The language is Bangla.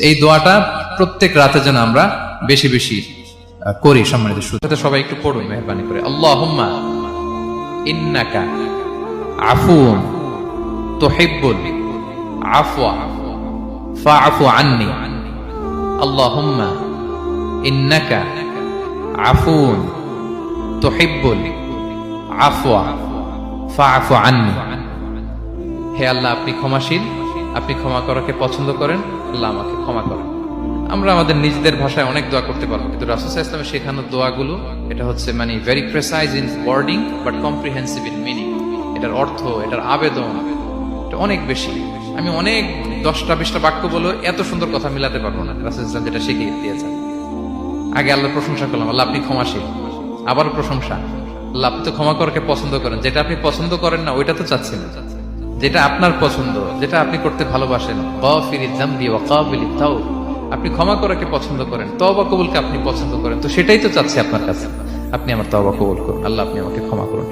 এই দোয়াটা প্রত্যেক রাতে যেন আমরা বেশি বেশি করি। সম্মানিত শ্রোতা, সবাই একটু পড়ুন মেহরবানি করে। আল্লাহুম্মা ইন্নাকা আফুউন তুহিব্বুল আফওয়া ফাআফু আন্নি। আল্লাহুম্মা ইন্নাকা আফুউন তুহিব্বুল আফওয়া ফাআফু আন্নি। হে আল্লাহ, আপনি ক্ষমাশীল, আপনি ক্ষমা করাকে পছন্দ করেন, আল্লাহ আমাকে ক্ষমা করেন। আমরা আমাদের নিজেদের ভাষায় অনেক দোয়া করতে পারবো, কিন্তু রাসূল সাল্লাল্লাহু আলাইহি ওয়াসাল্লামের শেখানো দোয়াগুলো এটা হচ্ছে মানে very precise in wording but comprehensive in meaning. এটার অর্থ, এটার আবেদন এটা অনেক বেশি। আমি অনেক 10টা-20টা বাক্য বলে এত সুন্দর কথা মিলাতে পারবো না। রাসূল সাল্লাল্লাহু আলাইহি ওয়াসাল্লাম যেটা শিখিয়ে দিয়েছেন, আগে আল্লাহর প্রশংসা করলাম, আল্লাহ আপনি ক্ষমাশীল, আবার প্রশংসা, আল্লাহ আপনি তো ক্ষমা করাকে পছন্দ করেন। যেটা আপনি পছন্দ করেন না ওইটা তো চাচ্ছেন না, যেটা আপনার পছন্দ, যেটা আপনি করতে ভালোবাসেন, গাফিরিয যামবি ওয়া কাবিলিত তাওব, আপনি ক্ষমা করাকে পছন্দ করেন, তওবা কবুলকে আপনি পছন্দ করেন, তো সেটাই তো চাচ্ছি আপনার কাছে। আপনি আমার তওবা কবুল করুন, আল্লাহ আপনি আমাকে ক্ষমা করুন।